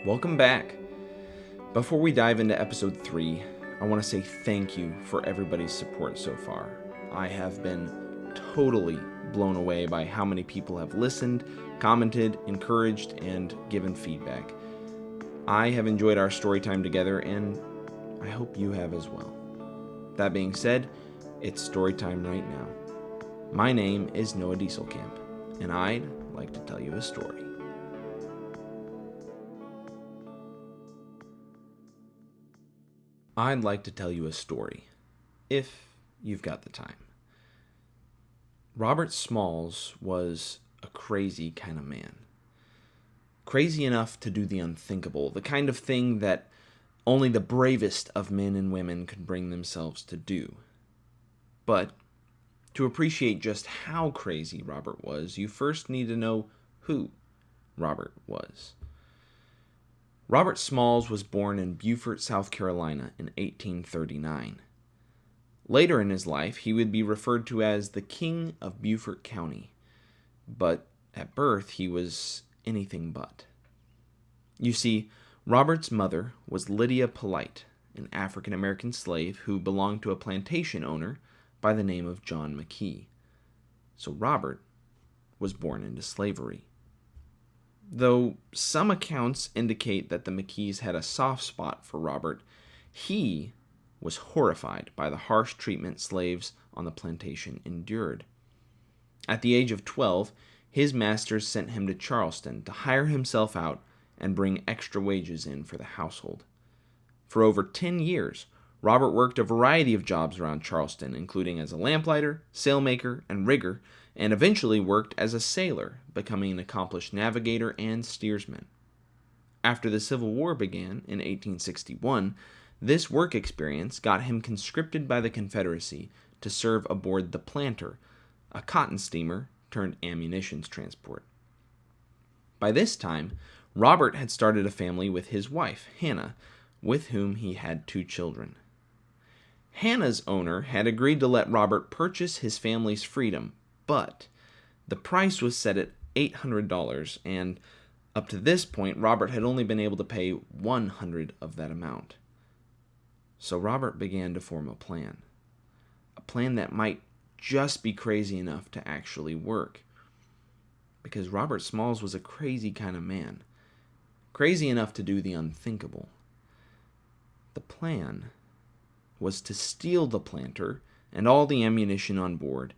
Welcome back. Before we dive into episode 3, I want to say thank you for everybody's support so far. I have been totally blown away by how many people have listened, commented, encouraged, and given feedback. I have enjoyed our story time together, and I hope you have as well. That being said, it's story time right now. My name is Noah Dieselkamp, and I'd like to tell you a story. I'd like to tell you a story, if you've got the time. Robert Smalls was a crazy kind of man. Crazy enough to do the unthinkable, the kind of thing that only the bravest of men and women could bring themselves to do. But to appreciate just how crazy Robert was, you first need to know who Robert was. Robert Smalls was born in Beaufort, South Carolina in 1839. Later in his life, he would be referred to as the King of Beaufort County, but at birth he was anything but. You see, Robert's mother was Lydia Polite, an African-American slave who belonged to a plantation owner by the name of John McKee. So Robert was born into slavery. Though some accounts indicate that the McKees had a soft spot for Robert, he was horrified by the harsh treatment slaves on the plantation endured. At the age of 12, his masters sent him to Charleston to hire himself out and bring extra wages in for the household. For over 10 years, Robert worked a variety of jobs around Charleston, including as a lamplighter, sailmaker, and rigger, and eventually worked as a sailor, becoming an accomplished navigator and steersman. After the Civil War began in 1861, this work experience got him conscripted by the Confederacy to serve aboard the Planter, a cotton steamer turned ammunitions transport. By this time, Robert had started a family with his wife, Hannah, with whom he had 2 children. Hannah's owner had agreed to let Robert purchase his family's freedom, but the price was set at $800, and up to this point, Robert had only been able to pay $100 of that amount. So Robert began to form a plan that might just be crazy enough to actually work. Because Robert Smalls was a crazy kind of man, crazy enough to do the unthinkable. The plan was to steal the Planter and all the ammunition on board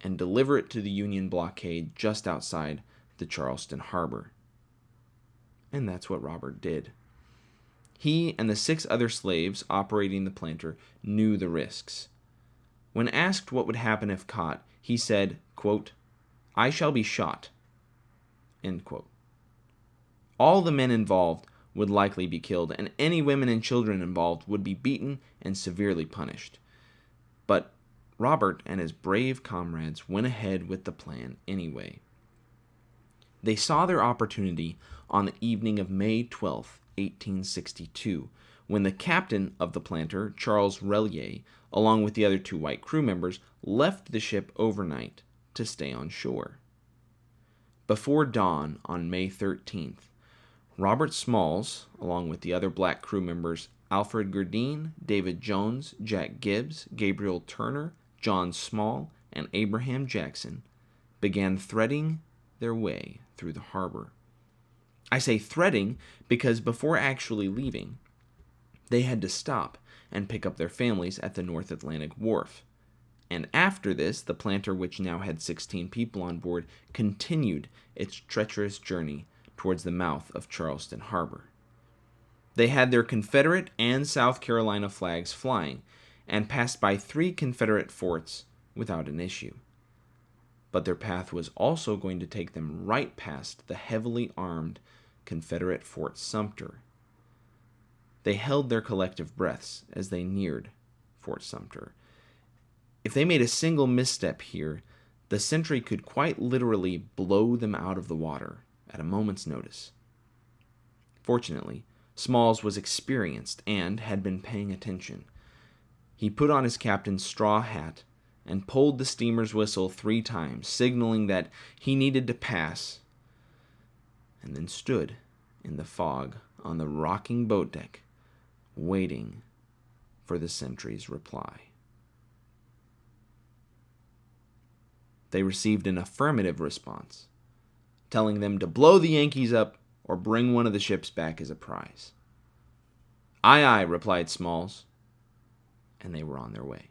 and deliver it to the Union blockade just outside the Charleston harbor. And that's what Robert did. He and the 6 other slaves operating the Planter knew the risks. When asked what would happen if caught, he said, quote, "I shall be shot," end quote. All the men involved would likely be killed, and any women and children involved would be beaten and severely punished. But Robert and his brave comrades went ahead with the plan anyway. They saw their opportunity on the evening of May 12, 1862, when the captain of the Planter, Charles Relier, along with the other 2 white crew members, left the ship overnight to stay on shore. Before dawn on May 13th, Robert Smalls, along with the other black crew members Alfred Gerdine, David Jones, Jack Gibbs, Gabriel Turner, John Small, and Abraham Jackson, began threading their way through the harbor. I say threading because before actually leaving, they had to stop and pick up their families at the North Atlantic Wharf. And after this, the Planter, which now had 16 people on board, continued its treacherous journey towards the mouth of Charleston Harbor. They had their Confederate and South Carolina flags flying and passed by 3 Confederate forts without an issue. But their path was also going to take them right past the heavily armed Confederate Fort Sumter. They held their collective breaths as they neared Fort Sumter. If they made a single misstep here, the sentry could quite literally blow them out of the water at a moment's notice. Fortunately, Smalls was experienced and had been paying attention. He put on his captain's straw hat and pulled the steamer's whistle 3 times, signaling that he needed to pass, and then stood in the fog on the rocking boat deck, waiting for the sentry's reply. They received an affirmative response, telling them to blow the Yankees up or bring one of the ships back as a prize. "Aye, aye," replied Smalls, and they were on their way.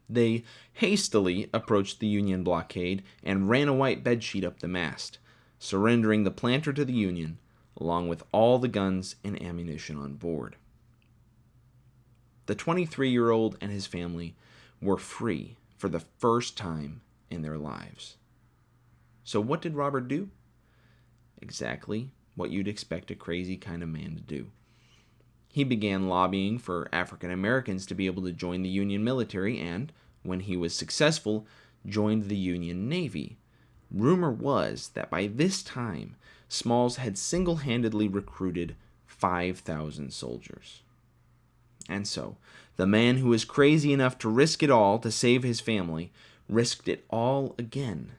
They hastily approached the Union blockade and ran a white bedsheet up the mast, surrendering the planter to the Union, along with all the guns and ammunition on board. The 23-year-old and his family were free for the first time in their lives. So what did Robert do? Exactly what you'd expect a crazy kind of man to do. He began lobbying for African Americans to be able to join the Union military and, when he was successful, joined the Union Navy. Rumor was that by this time, Smalls had single-handedly recruited 5,000 soldiers. And so, the man who was crazy enough to risk it all to save his family risked it all again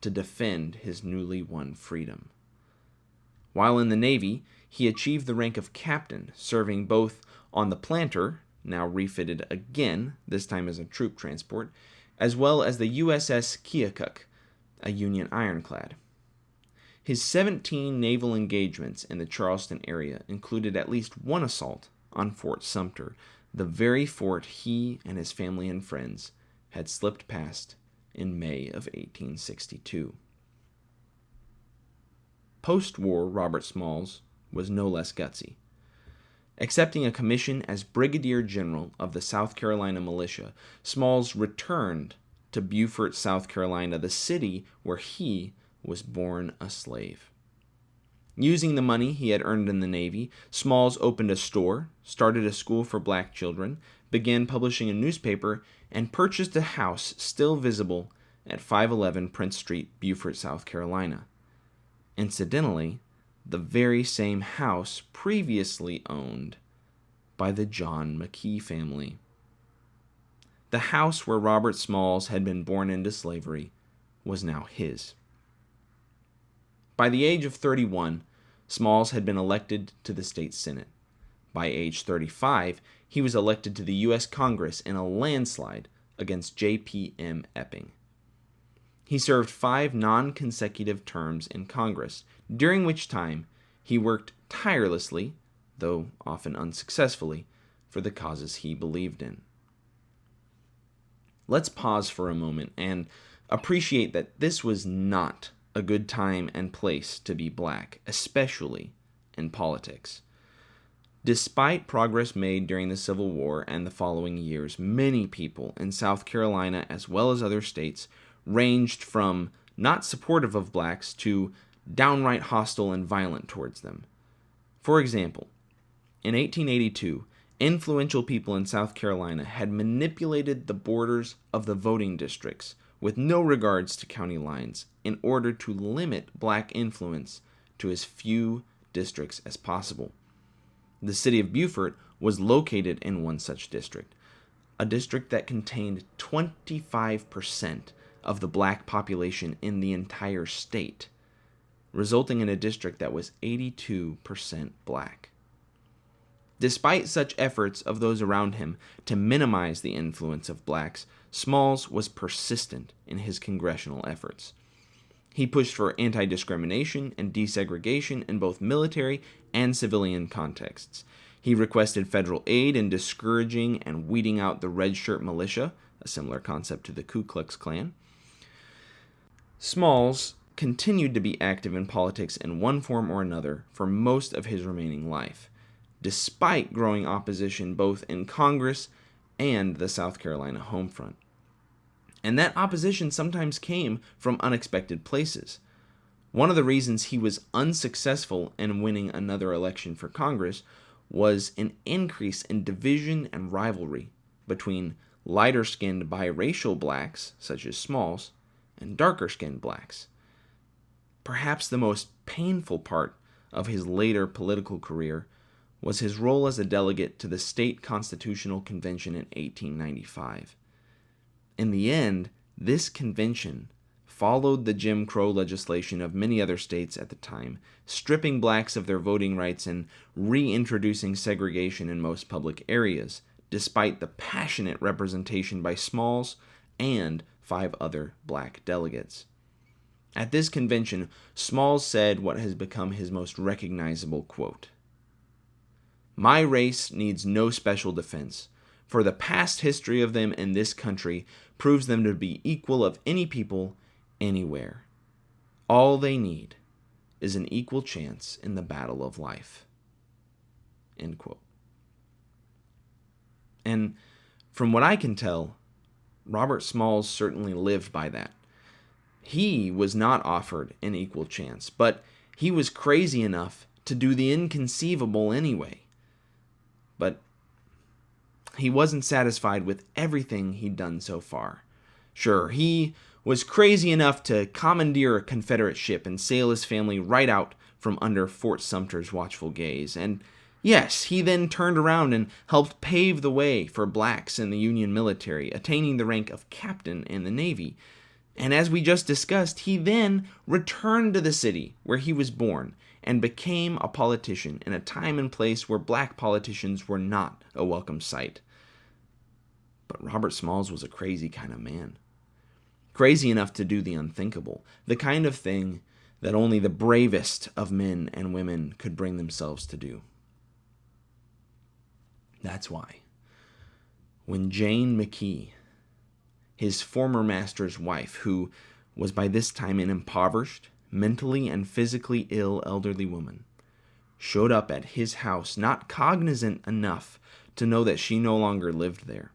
to defend his newly won freedom. While in the Navy, he achieved the rank of captain, serving both on the Planter, now refitted again, this time as a troop transport, as well as the USS Keokuk, a Union ironclad. His 17 naval engagements in the Charleston area included at least one assault on Fort Sumter, the very fort he and his family and friends had slipped past in May of 1862. Post-war Robert Smalls was no less gutsy. Accepting a commission as Brigadier General of the South Carolina Militia, Smalls returned to Beaufort, South Carolina, the city where he was born a slave. Using the money he had earned in the Navy, Smalls opened a store, started a school for black children, began publishing a newspaper, and purchased a house still visible at 511 Prince Street, Beaufort, South Carolina. Incidentally, the very same house previously owned by the John McKee family. The house where Robert Smalls had been born into slavery was now his. By the age of 31, Smalls had been elected to the state Senate. By age 35, he was elected to the U.S. Congress in a landslide against J.P.M. Epping. He served 5 non-consecutive terms in Congress, during which time he worked tirelessly, though often unsuccessfully, for the causes he believed in. Let's pause for a moment and appreciate that this was not a good time and place to be black, especially in politics. Despite progress made during the Civil War and the following years, many people in South Carolina, as well as other states, ranged from not supportive of blacks to downright hostile and violent towards them. For example, in 1882, influential people in South Carolina had manipulated the borders of the voting districts with no regards to county lines in order to limit black influence to as few districts as possible. The city of Beaufort was located in one such district, a district that contained 25% of the black population in the entire state, resulting in a district that was 82% black. Despite such efforts of those around him to minimize the influence of blacks, Smalls was persistent in his congressional efforts. He pushed for anti-discrimination and desegregation in both military and civilian contexts. He requested federal aid in discouraging and weeding out the red shirt militia, a similar concept to the Ku Klux Klan. Smalls continued to be active in politics in one form or another for most of his remaining life, despite growing opposition both in Congress and the South Carolina home front. And that opposition sometimes came from unexpected places. One of the reasons he was unsuccessful in winning another election for Congress was an increase in division and rivalry between lighter-skinned biracial blacks, such as Smalls, and darker-skinned blacks. Perhaps the most painful part of his later political career was his role as a delegate to the State Constitutional Convention in 1895. In the end, this convention followed the Jim Crow legislation of many other states at the time, stripping blacks of their voting rights and reintroducing segregation in most public areas, despite the passionate representation by Smalls and 5 other black delegates. At this convention, Smalls said what has become his most recognizable quote: "My race needs no special defense, for the past history of them in this country proves them to be equal of any people, anywhere. All they need is an equal chance in the battle of life." End quote. And from what I can tell, Robert Smalls certainly lived by that. He was not offered an equal chance, but he was crazy enough to do the inconceivable anyway. But he wasn't satisfied with everything he'd done so far. Sure, he was crazy enough to commandeer a Confederate ship and sail his family right out from under Fort Sumter's watchful gaze. And yes, he then turned around and helped pave the way for blacks in the Union military, attaining the rank of captain in the Navy. And as we just discussed, he then returned to the city where he was born and became a politician in a time and place where black politicians were not a welcome sight. But Robert Smalls was a crazy kind of man. Crazy enough to do the unthinkable, the kind of thing that only the bravest of men and women could bring themselves to do. That's why, when Jane McKee, his former master's wife, who was by this time an impoverished, mentally and physically ill elderly woman, showed up at his house not cognizant enough to know that she no longer lived there,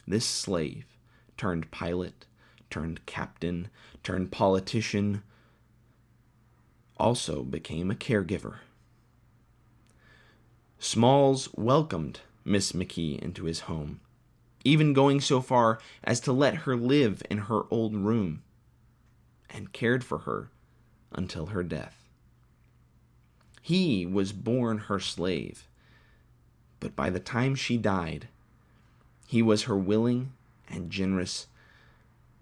this slave turned pilot, turned captain, turned politician, also became a caregiver. Smalls welcomed Miss McKee into his home, even going so far as to let her live in her old room, and cared for her until her death. He was born her slave, but by the time she died, he was her willing and generous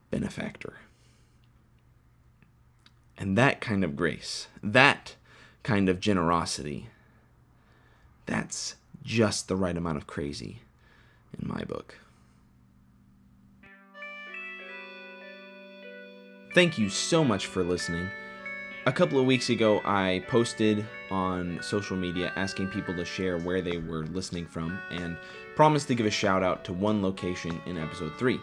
benefactor. And that kind of grace, that kind of generosity, that's just the right amount of crazy in my book. Thank you so much for listening. A couple of weeks ago, I posted on social media asking people to share where they were listening from and promised to give a shout out to one location in episode 3.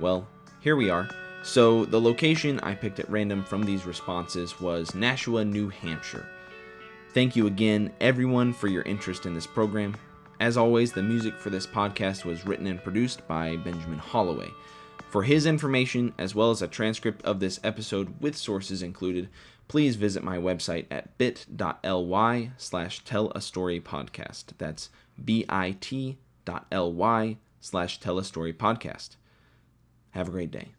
Well, here we are. So the location I picked at random from these responses was Nashua, New Hampshire. Thank you again, everyone, for your interest in this program. As always, the music for this podcast was written and produced by Benjamin Holloway. For his information, as well as a transcript of this episode with sources included, please visit my website at bit.ly/tellastorypodcast. That's bit.ly/tellastorypodcast. Have a great day.